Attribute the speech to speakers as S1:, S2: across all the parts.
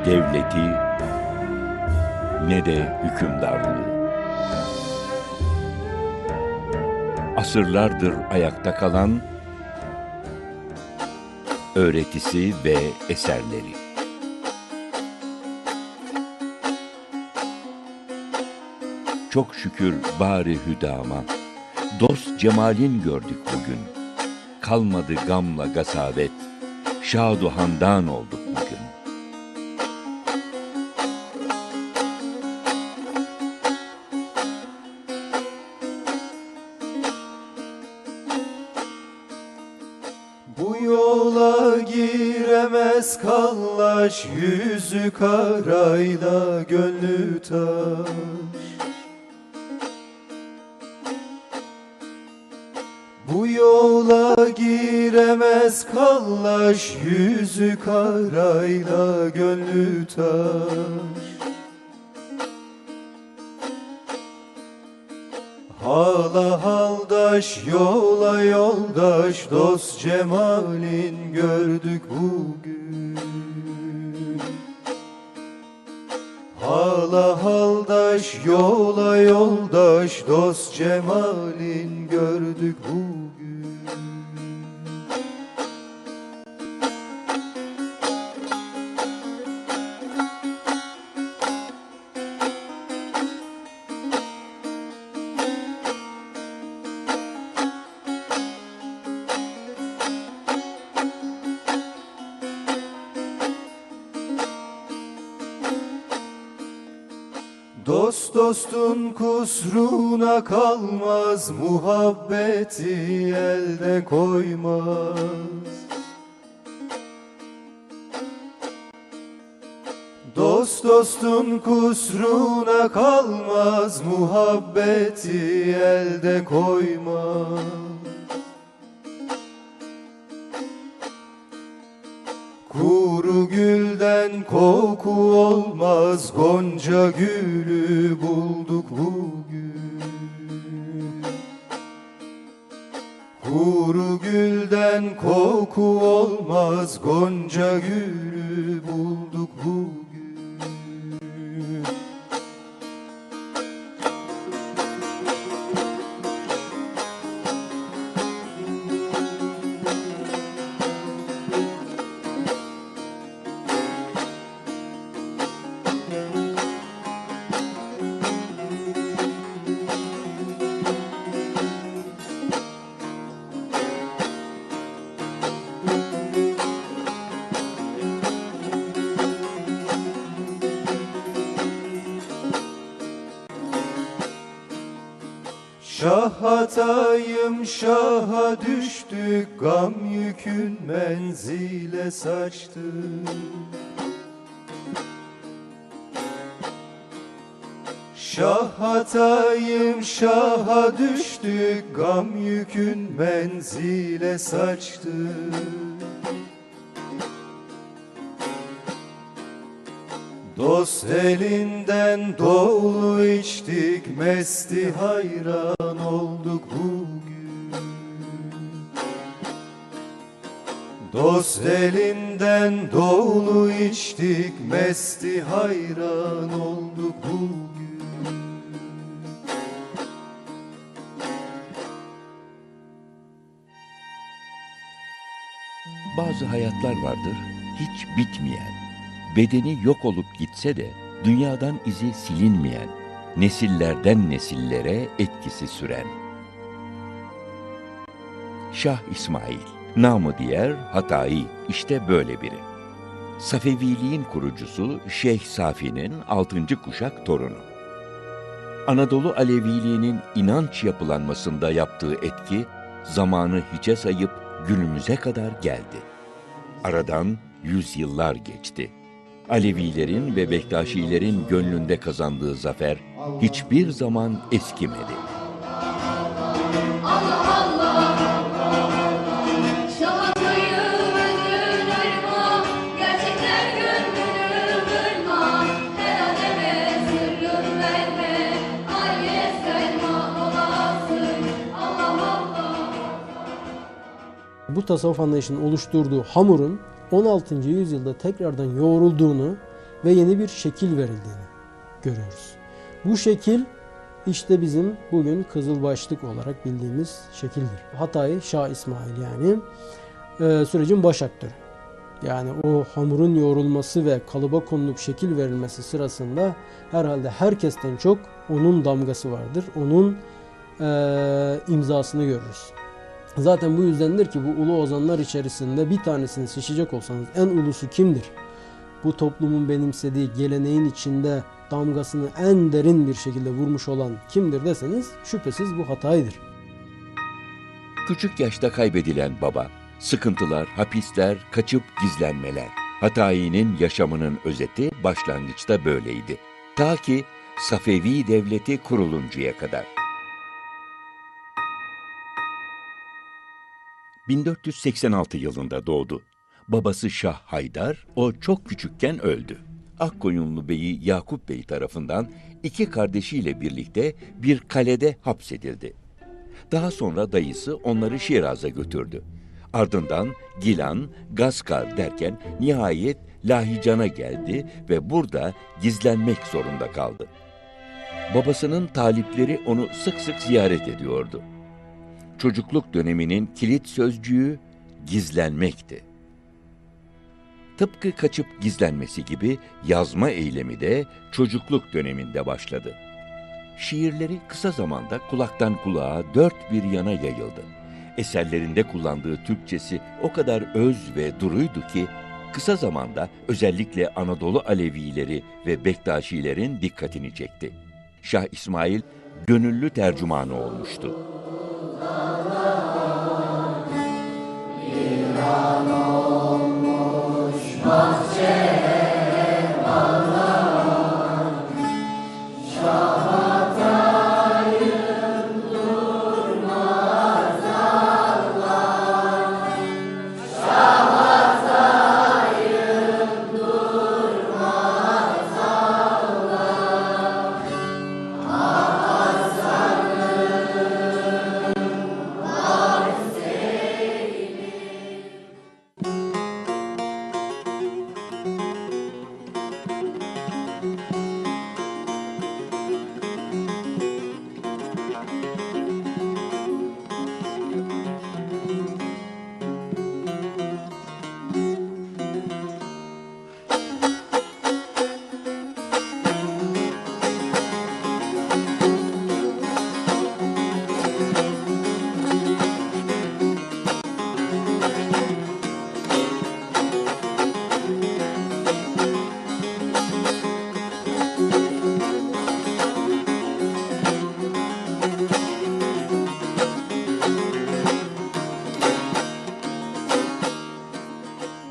S1: devleti ne de hükümdarlığı. Asırlardır ayakta kalan öğretisi ve eserleri. Çok şükür bari hüdama, dost cemalin gördük bugün. Kalmadı gamla gasavet, şad-ı handan olduk bugün.
S2: Bu yola giremez kallaş, yüzü karayla gönlü taş. Bu yola giremez kallaş, yüzü karayla gönlü taş. Hala haldaş, yola yoldaş, dost cemalin gördük bugün. Hala haldaş, yola yoldaş, dost cemalin gördük bugün. Dost dostun kusruna kalmaz, muhabbeti elde koymaz. Dost dostun kusruna kalmaz, muhabbeti elde koymaz. Kuru gülden koku olmaz, gonca gülü bulduk bugün. Kuru gülden koku olmaz, gonca gülü bulduk bugün. Şah hatayım şaha düştük, gam yükün menzile saçtı. Şah hatayım şaha düştük, gam yükün menzile saçtı. Dost elinden dolu içtik, mesti hayran olduk bugün. Dost elinden dolu içtik, mesti hayran olduk bugün.
S1: Bazı hayatlar vardır hiç bitmeyen, bedeni yok olup gitse de dünyadan izi silinmeyen, nesillerden nesillere etkisi süren. Şah İsmail, namı diğer Hatayi, işte böyle biri. Safeviliğin kurucusu Şeyh Safi'nin 6. kuşak torunu. Anadolu Aleviliğinin inanç yapılanmasında yaptığı etki, zamanı hiçe sayıp günümüze kadar geldi. Aradan yüzyıllar geçti. Alevilerin ve Bektaşilerin gönlünde kazandığı zafer hiçbir zaman eskimedi.
S3: Allah Allah, şahatayı öldün ayırma, gerçekler gönlünü kırma, her ademe sırrın verme, aileye selma olasın. Allah Allah.
S4: Bu tasavvuf anlayışının oluşturduğu hamurun 16. yüzyılda tekrardan yoğrulduğunu ve yeni bir şekil verildiğini görüyoruz. Bu şekil işte bizim bugün Kızılbaşlık olarak bildiğimiz şekildir. Hatay Şah İsmail yani sürecin baş aktörü. Yani o hamurun yoğrulması ve kalıba konulup şekil verilmesi sırasında herhalde herkesten çok onun damgası vardır. Onun imzasını görürüz. Zaten bu yüzdendir ki bu ulu ozanlar içerisinde bir tanesini seçecek olsanız en ulusu kimdir? Bu toplumun benimsediği geleneğin içinde damgasını en derin bir şekilde vurmuş olan kimdir deseniz şüphesiz bu Hatay'dır.
S1: Küçük yaşta kaybedilen baba, sıkıntılar, hapisler, kaçıp gizlenmeler. Hatayi'nin yaşamının özeti başlangıçta böyleydi. Ta ki Safevi Devleti kuruluncaya kadar. 1486 yılında doğdu. Babası Şah Haydar, o çok küçükken öldü. Akkoyunlu Beyi Yakup Bey tarafından iki kardeşiyle birlikte bir kalede hapsedildi. Daha sonra dayısı onları Şiraz'a götürdü. Ardından Gilan, Gaskar derken nihayet Lahican'a geldi ve burada gizlenmek zorunda kaldı. Babasının talipleri onu sık sık ziyaret ediyordu. Çocukluk döneminin kilit sözcüğü gizlenmekti. Tıpkı kaçıp gizlenmesi gibi yazma eylemi de çocukluk döneminde başladı. Şiirleri kısa zamanda kulaktan kulağa dört bir yana yayıldı. Eserlerinde kullandığı Türkçesi o kadar öz ve duruydu ki, kısa zamanda özellikle Anadolu Alevileri ve Bektaşilerin dikkatini çekti. Şah İsmail gönüllü tercümanı olmuştu.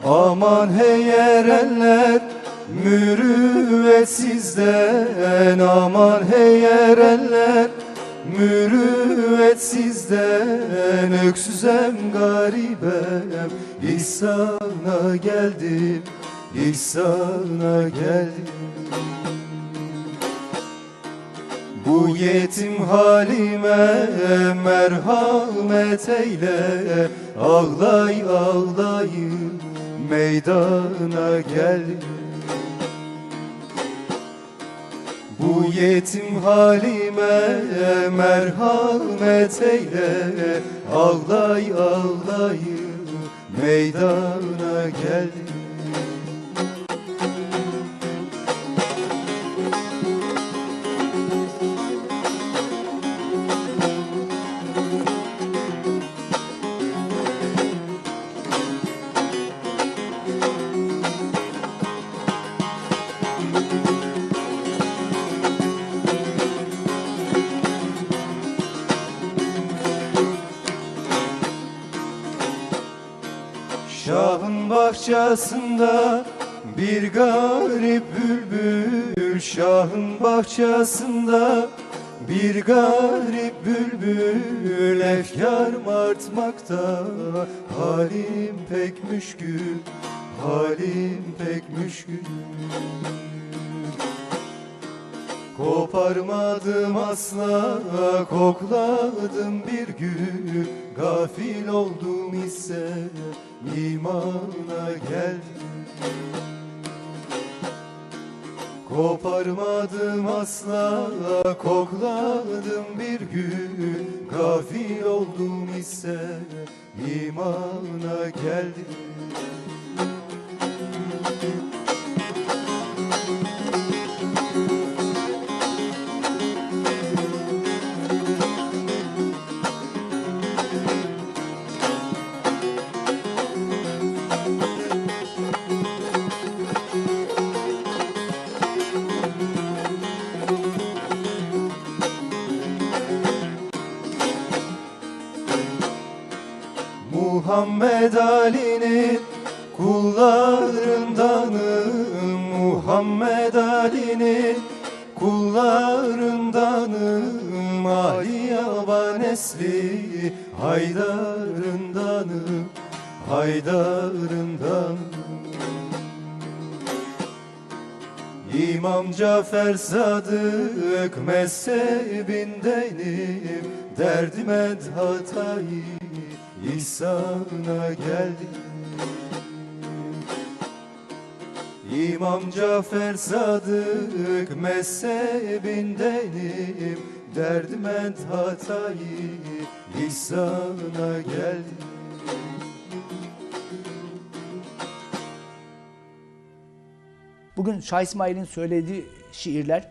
S2: Aman hey erenler mürüvvetsizden, aman hey erenler mürüvvetsizden, öksüzem garibem ihsana geldim, ihsana geldim. Bu yetim halime merhamet eyle, ağlay ağlayım meydana gel. Bu yetim halime merhamet eyle, ağlay ağlayım meydana gel. Şahın bahçesinde bir garip bülbül, şahın bahçesinde bir garip bülbül efkar artmakta, halim pek müşkül, halim pek müşkül. Koparmadım asla, kokladım bir gül, gafil oldum ise imana geldim. Koparmadım asla, kokladım bir gün. Gafil oldum ise imana geldim. Muhammed Ali'nin kullarındanım, Muhammed Ali'nin kullarındanım, Ali Yaba nesli Haydar'ındanım, Haydar'ındanım. İmam Cafer Sadık mezhebindenim, derdim et hatayı İhsana geldim. İmam Cafer Sadık mezhebindenim, derdim et hatayı İhsana geldim.
S5: Bugün Şah İsmail'in söylediği şiirler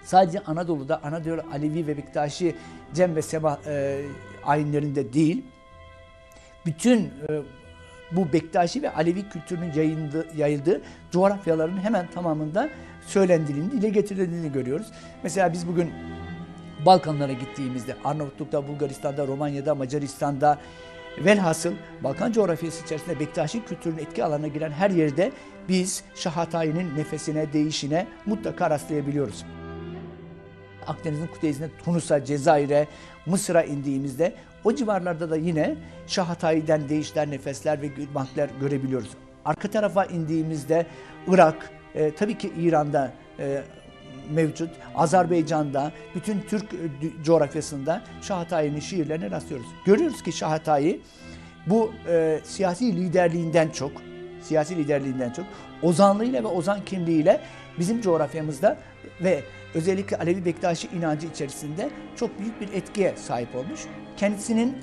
S5: sadece Anadolu'da, Anadolu Alevi ve Bektaşi Cem ve Sema ayinlerinde değil, bütün bu Bektaşi ve Alevi kültürünün yayıldığı coğrafyaların hemen tamamında söylendiğini, dile getirildiğini görüyoruz. Mesela biz bugün Balkanlara gittiğimizde, Arnavutluk'ta, Bulgaristan'da, Romanya'da, Macaristan'da, velhasıl Balkan coğrafyası içerisinde Bektaşi kültürünün etki alanına giren her yerde biz Şah Hatayi'nin nefesine, değişine mutlaka rastlayabiliyoruz. Akdeniz'in kuzeyinde Tunus'a, Cezayir'e, Mısır'a indiğimizde o civarlarda da yine Şah Hatayi'den değişler, nefesler ve banklar görebiliyoruz. Arka tarafa indiğimizde Irak, tabii ki İran'da mevcut, Azerbaycan'da, bütün Türk coğrafyasında Şah Hatayi'nin şiirlerine rastlıyoruz. Görüyoruz ki Şah Hatayi bu siyasi liderliğinden çok ozanlığıyla ve ozan kimliğiyle bizim coğrafyamızda ve özellikle Alevi Bektaşi inancı içerisinde çok büyük bir etkiye sahip olmuş. Kendisinin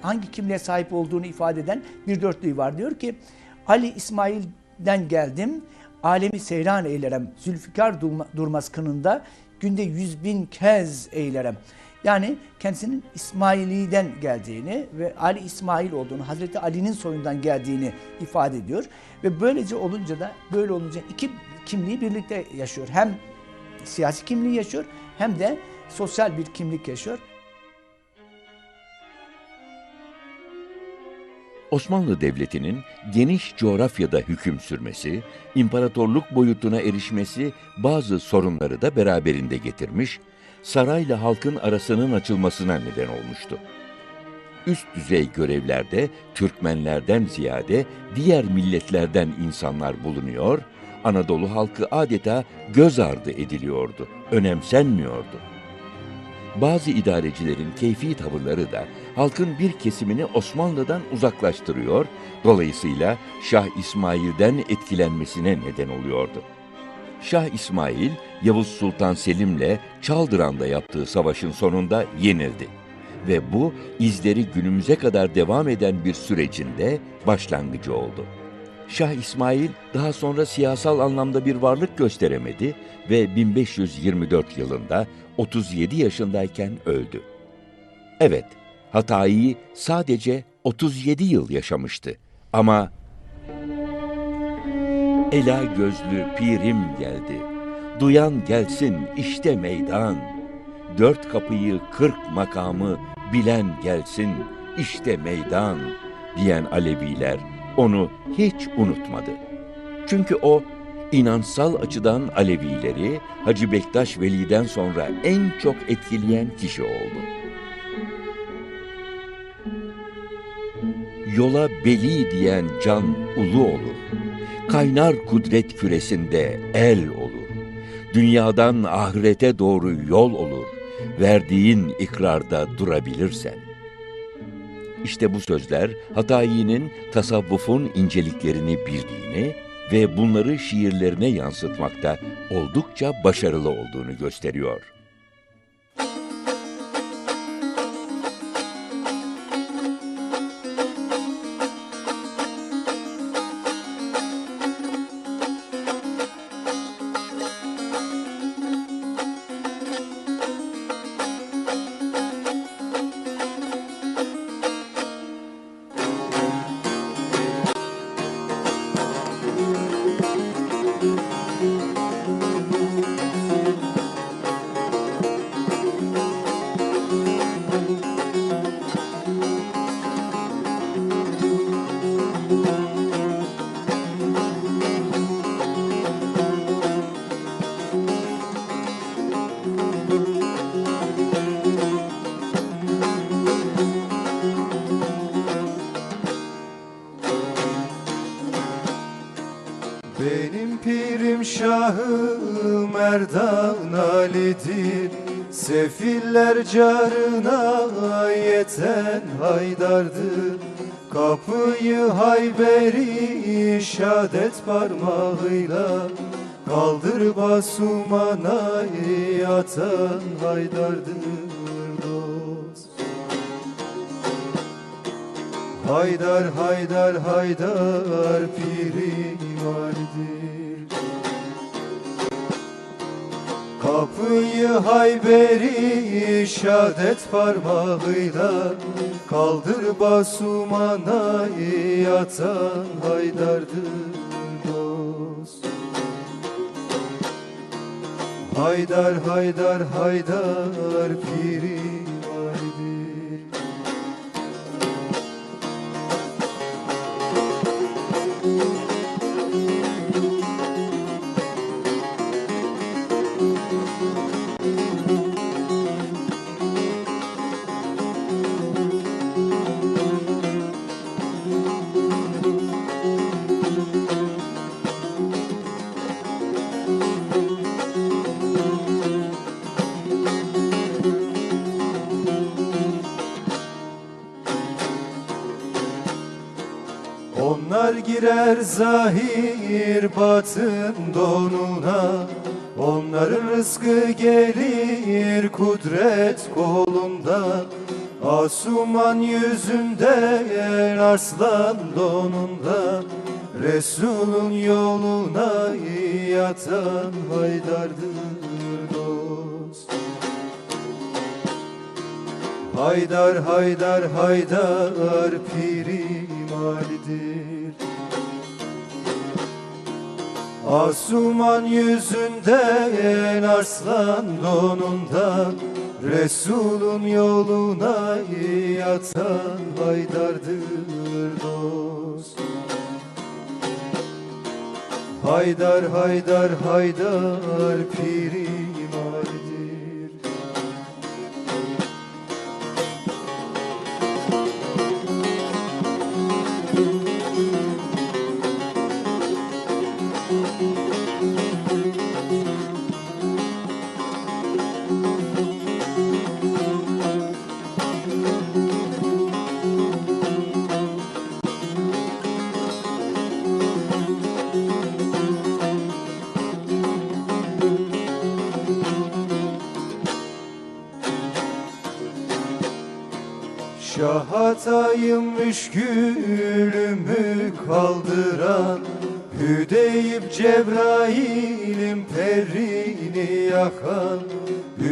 S5: hangi kimliğe sahip olduğunu ifade eden bir dörtlüğü var. Diyor ki, Ali İsmail'den geldim, alemi seyran eylerem, Zülfikar durmaz kınında, günde 100.000 kez eylerem. Yani kendisinin İsmaili'den geldiğini ve Ali İsmail olduğunu, Hazreti Ali'nin soyundan geldiğini ifade ediyor. Ve böylece olunca iki kimliği birlikte yaşıyor. Hem siyasi kimliği yaşıyor hem de sosyal bir kimlik yaşıyor.
S1: Osmanlı Devleti'nin geniş coğrafyada hüküm sürmesi, imparatorluk boyutuna erişmesi bazı sorunları da beraberinde getirmiş, sarayla halkın arasının açılmasına neden olmuştu. Üst düzey görevlerde Türkmenlerden ziyade diğer milletlerden insanlar bulunuyor, Anadolu halkı adeta göz ardı ediliyordu, önemsenmiyordu. Bazı idarecilerin keyfi tavırları da halkın bir kesimini Osmanlı'dan uzaklaştırıyor, dolayısıyla Şah İsmail'den etkilenmesine neden oluyordu. Şah İsmail, Yavuz Sultan Selim'le Çaldıran'da yaptığı savaşın sonunda yenildi ve bu izleri günümüze kadar devam eden bir sürecinde başlangıcı oldu. Şah İsmail daha sonra siyasal anlamda bir varlık gösteremedi ve 1524 yılında 37 yaşındayken öldü. Evet, Hatayi sadece 37 yıl yaşamıştı ama ela gözlü pirim geldi, duyan gelsin işte meydan, 4 kapıyı 40 makamı bilen gelsin işte meydan diyen Aleviler onu hiç unutmadı. Çünkü o, inansal açıdan Alevileri Hacı Bektaş Veli'den sonra en çok etkileyen kişi oldu. Yola beli diyen can ulu olur. Kaynar kudret küresinde el olur. Dünyadan ahirete doğru yol olur. Verdiğin ikrarda durabilirsen. İşte bu sözler Hatayi'nin tasavvufun inceliklerini bildiğini ve bunları şiirlerine yansıtmakta oldukça başarılı olduğunu gösteriyor.
S2: Benim pirim Şahı Merdan Ali'dir, sefiller carına yeten Haydar'dır. Kapıyı Hayberi şadet parmağıyla kaldır basumana atan Haydar'dır dost. Haydar, Haydar, Haydar pirim Ali'dir. Kapıyı Hayberi şadet parmağıyla kaldır basumana atan Haydar'dır dost. Haydar, Haydar, Haydar pirim Ali'dir. Onlar girer zahir batın donuna, onların rızkı gelir kudret kolunda. Asuman yüzünden arslan donunda, Resul'un yoluna yatan Haydar'dır dost. Haydar, Haydar, Haydar pirim Ali'dir. Asuman yüzünden arslan donunda, Resul'un yoluna yatan Haydar'dır dost. Haydar, Haydar, Haydar pirim Ali'dir. Şahatayım müşkülümü kaldıran, Hüdeyip Cebrail'im perrini yakan,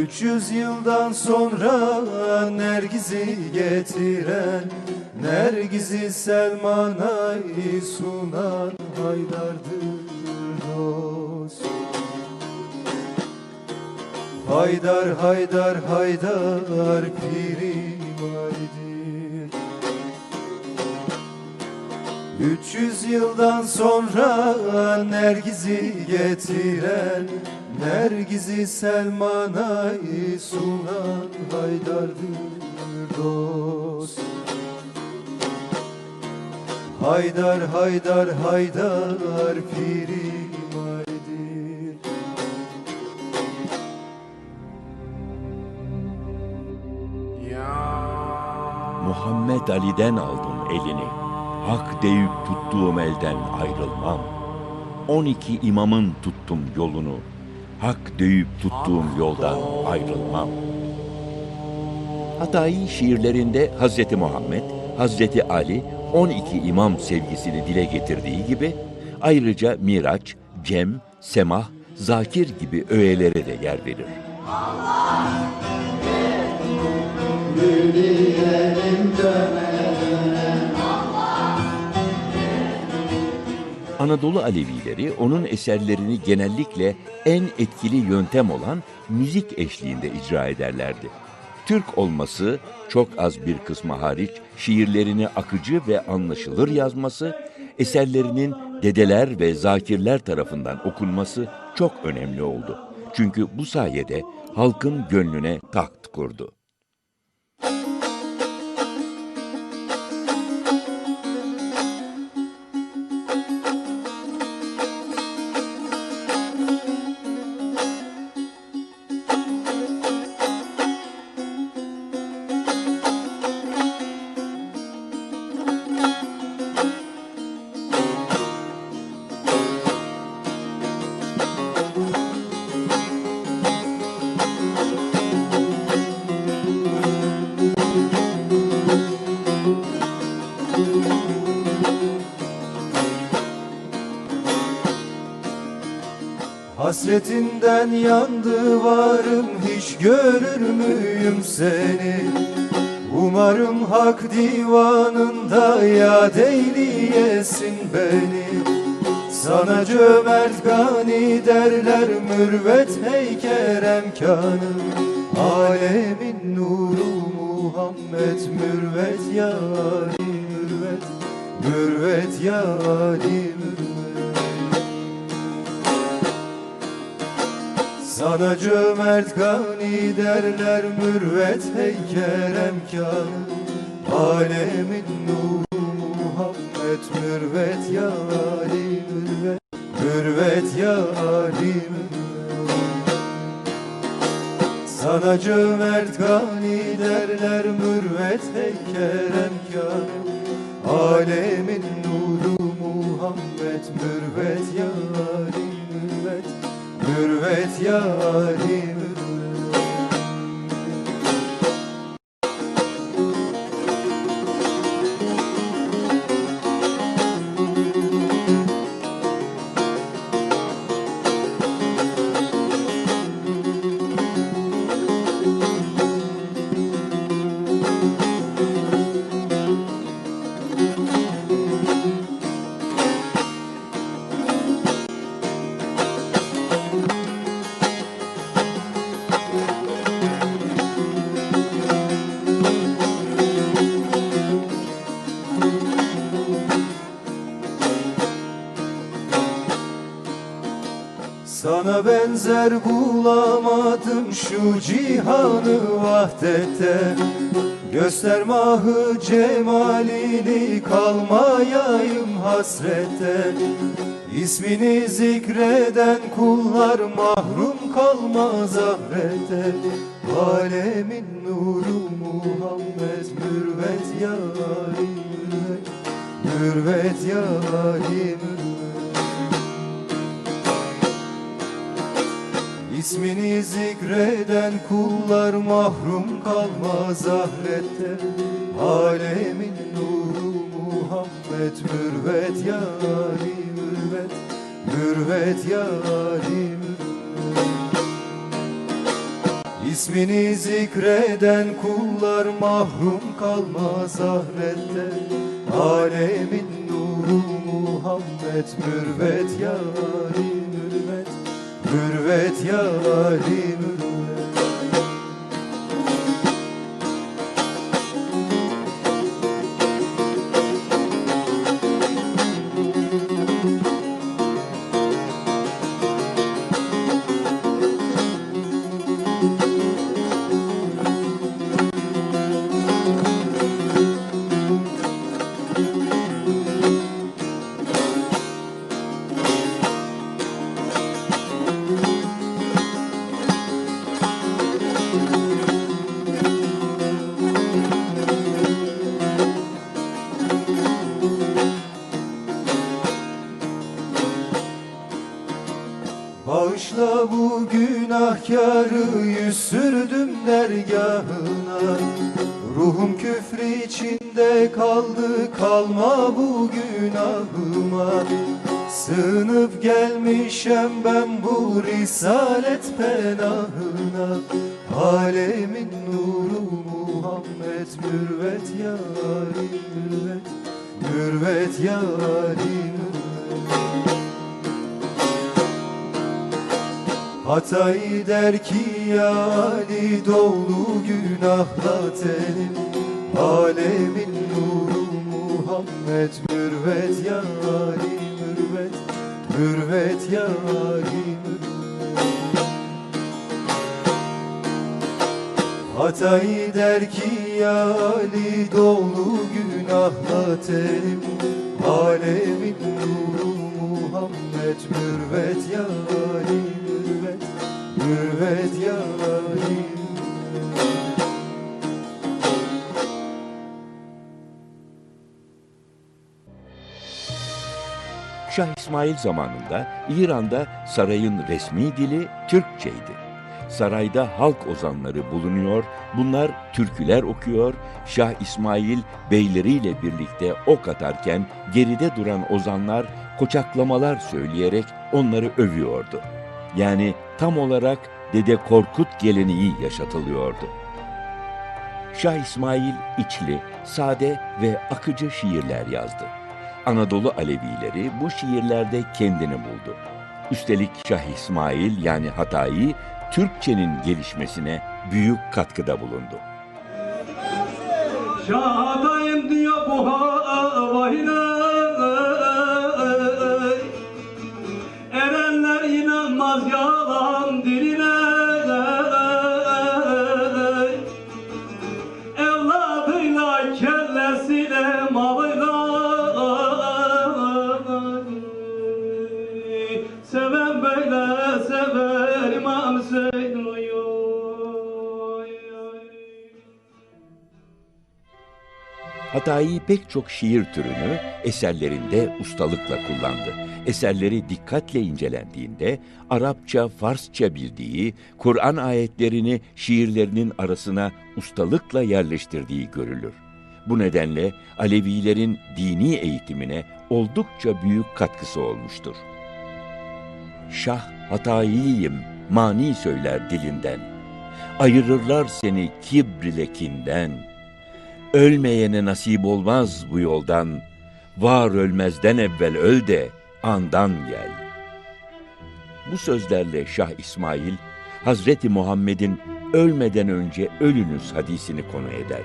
S2: 300 yıldan sonra Nergiz'i getiren, Nergiz'i Selman'a sunan Haydar'dır dost. Haydar, Haydar, Haydar pirim Ali'dir. 300 yıldan sonra Nergiz'i getiren, Nergiz'i Selman'a sunan Haydar'dır dost. Haydar, Haydar, Haydar pirim Ali'dir.
S1: Muhammed Ali'den aldım elini, hak deyip tuttuğum elden ayrılmam. 12 imamın tuttum yolunu. Hak deyip tuttuğum yoldan ayrılmam. Hatayi şiirlerinde Hazreti Muhammed, Hazreti Ali 12 imam sevgisini dile getirdiği gibi ayrıca Miraç, Cem, Semah, Zakir gibi öğelere de yer verir. Anadolu Alevileri onun eserlerini genellikle en etkili yöntem olan müzik eşliğinde icra ederlerdi. Türk olması, çok az bir kısmı hariç şiirlerini akıcı ve anlaşılır yazması, eserlerinin dedeler ve zakirler tarafından okunması çok önemli oldu. Çünkü bu sayede halkın gönlüne taht kurdu.
S2: Hasretinden yandı varım, hiç görür müyüm seni? Umarım hak divanında yad eyleyesin beni. Sana cömert gani derler, mürvet hey keremkanım. Alemin nuru Muhammed, mürvet ya Ali mürvet, mürvet ya Ali mürvet. Sana cömert gani derler, mürvet hey keremkanım. Alemin nuru Muhammed, mürvet ya Ali mürvet, mürvet ya Ali mürvet. Sana cömert gani derler, mürvet hey keremkanım. Alemin nuru Muhammed, mürvet ya Ali mürvet, mürvet ya Ali mürvet. Sana benzer bulamadım şu cihanı vahdette. Göster mahı cemalini, kalmayayım hasrette. İsmini zikreden kullar mahrum kalmaz ahirette. Alemin nuru Muhammed, mürvet ya Ali mürvet, mürvet ya Ali mürvet. İsmini zikreden kullar mahrum kalmaz ahirette. Alemin nuru Muhammed, mürvet ya Ali mürvet, mürvet ya Ali mürvet. İsmini zikreden kullar mahrum kalmaz ahirette. Alemin nuru Muhammed, mürvet ya Ali mürvet, mürvet ya Ali mürvet. Ruhum küfrü içinde kaldı, kalma bu günahıma. Sığınıp gelmişem ben bu risalet penahına. Alemin nuru Muhammed, mürvet yarim mürvet, mürvet yarim mürvet. Hatay der ki ya Ali, dolu günahla tenim. Alemin nuru Muhammed, mürvet yarim mürvet, mürvet yarim mürvet. Hatay der ki ya Ali, dolu günahla tenim. Alemin nuru Muhammed, mürvet yarim mürvet, mürvet yarim.
S1: Şah İsmail zamanında İran'da sarayın resmi dili Türkçeydi. Sarayda halk ozanları bulunuyor, bunlar türküler okuyor, Şah İsmail beyleriyle birlikte ok atarken geride duran ozanlar koçaklamalar söyleyerek onları övüyordu. Yani tam olarak Dede Korkut geleneği yaşatılıyordu. Şah İsmail içli, sade ve akıcı şiirler yazdı. Anadolu Alevileri bu şiirlerde kendini buldu. Üstelik Şah İsmail yani Hatayi, Türkçenin gelişmesine büyük katkıda bulundu.
S6: Şahadayım diyor bu havayla, erenler inanmaz yalan diline. Evladıyla kellesiyle malıyla, seven böyle sever İmam Hüseyin.
S1: Hatayi pek çok şiir türünü eserlerinde ustalıkla kullandı. Eserleri dikkatle incelendiğinde Arapça, Farsça bildiği, Kur'an ayetlerini şiirlerinin arasına ustalıkla yerleştirdiği görülür. Bu nedenle Alevilerin dini eğitimine oldukça büyük katkısı olmuştur. Şah Hatayiyim, mani söyler dilinden. Ayırırlar seni kibr ile kinden. Ölmeyene nasip olmaz bu yoldan. Var ölmezden evvel öl de andan gel. Bu sözlerle Şah İsmail, Hazreti Muhammed'in ölmeden önce ölünüz hadisini konu eder.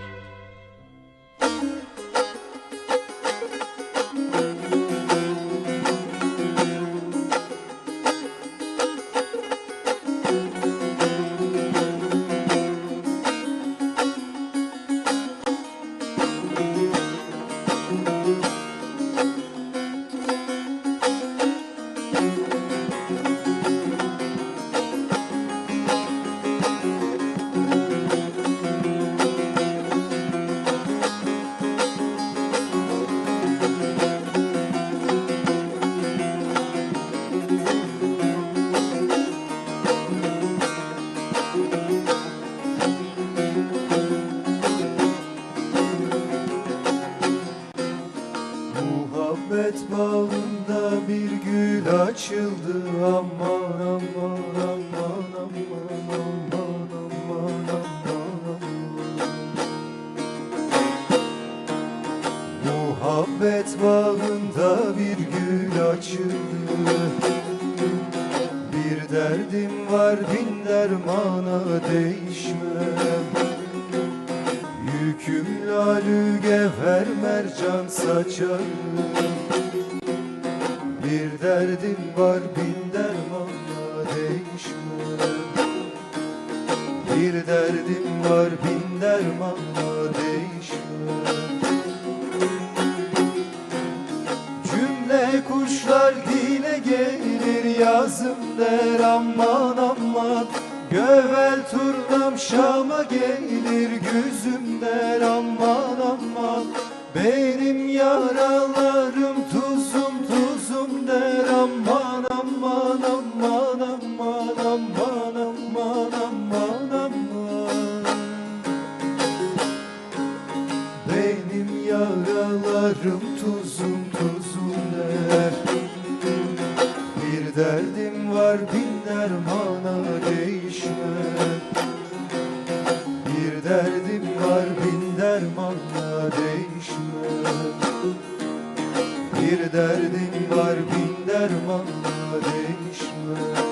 S2: Muhabbet bağında bir gül açıldı. Aman aman aman aman aman aman aman. Muhabbet bağında bir gül açıldı. Bir derdim var bin dermana değişmem. Yüküm lalü gevher mercan saçarım. Bir derdim var bin dermana değişmem. Bir derdim var bin dermana değişmem. Cümle kuşlar dile gelir yazım der aman aman. Gövel turnam Şam'a gelir güzüm der aman aman. Benim yaralarım tuzum tuzum der aman aman aman aman aman aman aman aman. varım tuzum tuzum der. Bir derdim var bin dermana değişmem. Bir derdim var bin dermana değişmem. Bir derdim var bin dermana değişmem.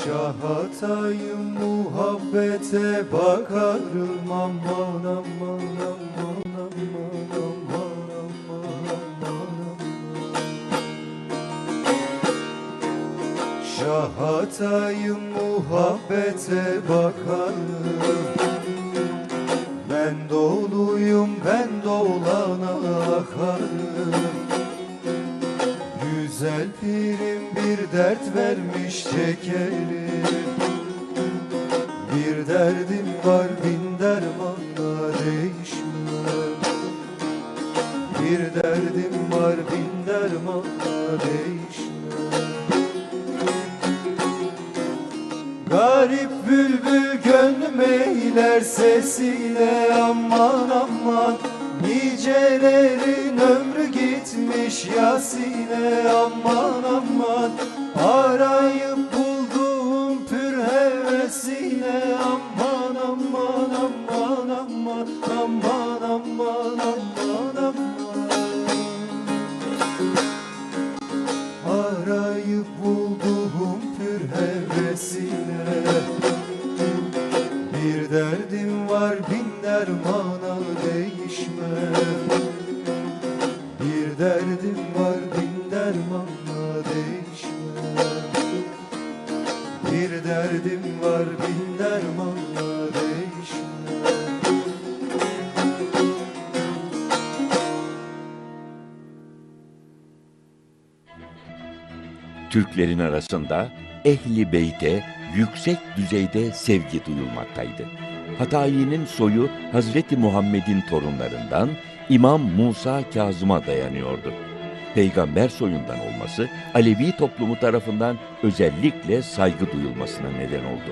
S2: Şahatayım muhabbete bakarım aman aman aman aman aman aman. Şahatayım muhabbete bakarım. Ben doluyum ben dolana akarım. Güzel pirim bir dert vermiş çekerim. Bir derdim var bin dermanla değişmem. Bir derdim var bin dermanla değişmem. Garip bülbül gönlüm eyler sesiyle aman aman. Nicelerin ömrü gitmiş yasine aman aman. Arayıp bulduğum pür hevesine aman aman aman aman aman aman aman aman. Arayıp bulduğum pür hevesine. Bir derdim var bin dermana değişmem. Bir derdim var bin dermanla değişmem. Bir derdim var bin dermanla değişmem.
S1: Türklerin arasında Ehli Beyt'e yüksek düzeyde sevgi duyulmaktaydı. Hatayi'nin soyu Hazreti Muhammed'in torunlarından İmam Musa Kazım'a dayanıyordu. Peygamber soyundan olması Alevi toplumu tarafından özellikle saygı duyulmasına neden oldu.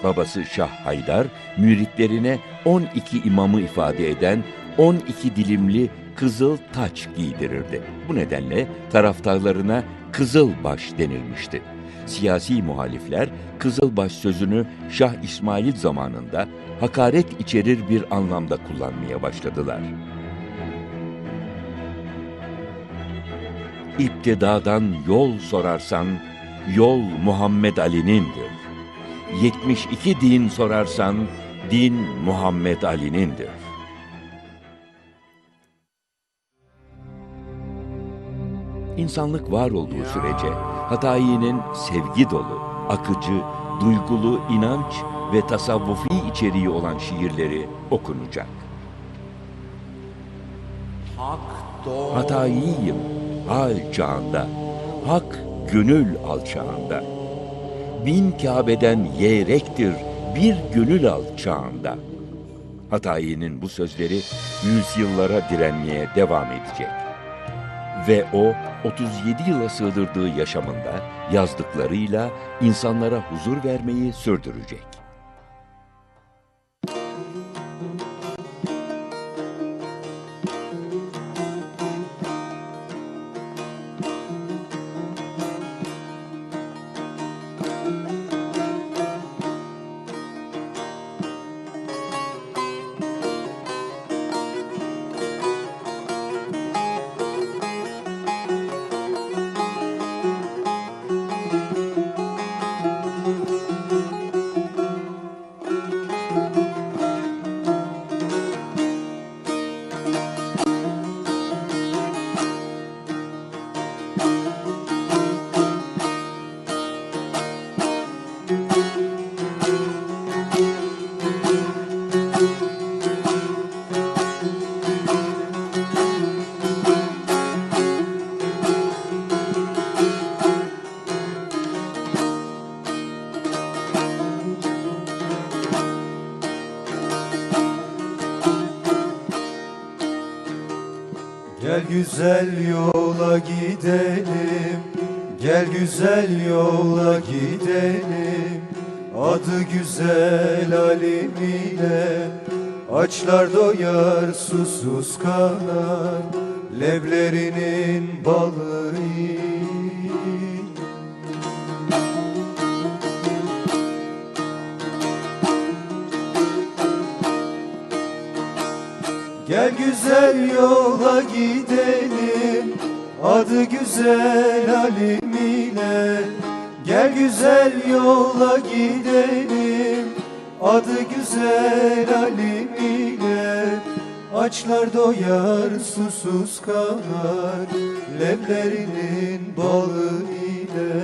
S1: Babası Şah Haydar, müritlerine 12 imamı ifade eden 12 dilimli kızıl taç giydirirdi. Bu nedenle taraftarlarına Kızılbaş denilmişti. Siyasi muhalifler Kızılbaş sözünü Şah İsmail zamanında hakaret içerir bir anlamda kullanmaya başladılar. İptidadan yol sorarsan, yol Muhammed Ali'nindir. 72 din sorarsan, din Muhammed Ali'nindir. İnsanlık var olduğu sürece Hatayi'nin sevgi dolu, akıcı, duygulu inanç ve tasavvufi içeriği olan şiirleri okunacak. Hatayiyim hal çağında, hak gönül alçağında. Bin Kabe'den yerektir bir gönül alçağında. Hatayi'nin bu sözleri yüzyıllara direnmeye devam edecek. Ve o 37 yıla sığdırdığı yaşamında yazdıklarıyla insanlara huzur vermeyi sürdürecek.
S2: Gel güzel yola gidelim, gel güzel yola gidelim. Adı güzel Halim ile açlar doyar, susuz kanar, levlerinin balı. Gel güzel yola gidelim, adı güzel Halim ile. Gel güzel yola gidelim, adı güzel Halim ile. Açlar doyar, susuz kanar, levlerinin balı ile,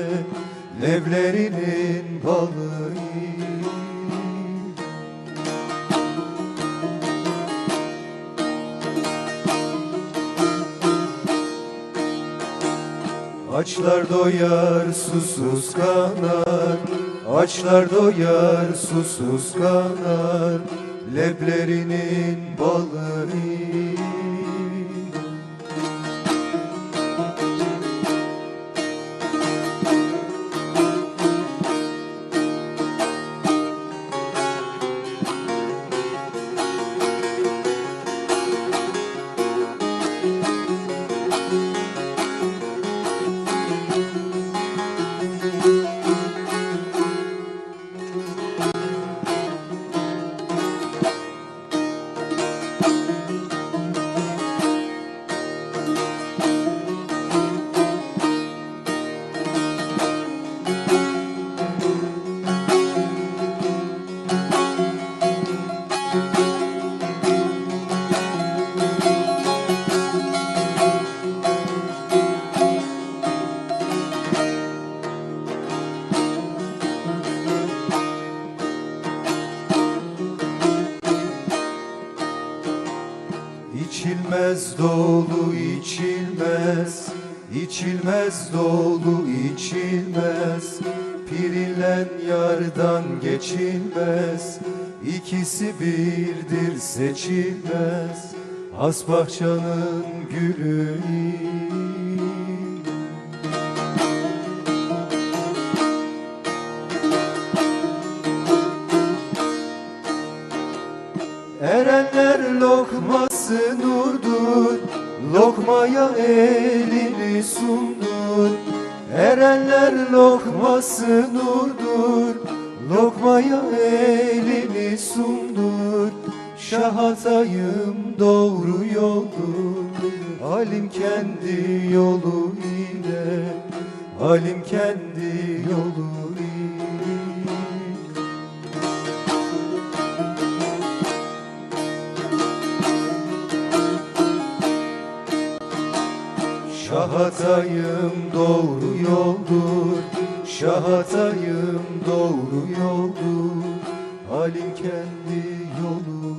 S2: levlerinin balı ile. Açlar doyar, susuz kanar, açlar doyar, susuz kanar, levlerinin balı. İçilmez dolu içilmez, içilmez dolu içilmez. Pirinlen yardan geçilmez, ikisi birdir seçilmez. Has bahçanın gülü. Erenler lokması nurdur, lokmaya elini sundur. Erenler lokması nurdur, lokmaya elini sundur. Şah atayım doğru yoldur, Halim kendi yolu ile, Halim kendi yolu ile. Şah atayım doğru yoldur, şah atayım doğru yoldur, Halim kendi yolu.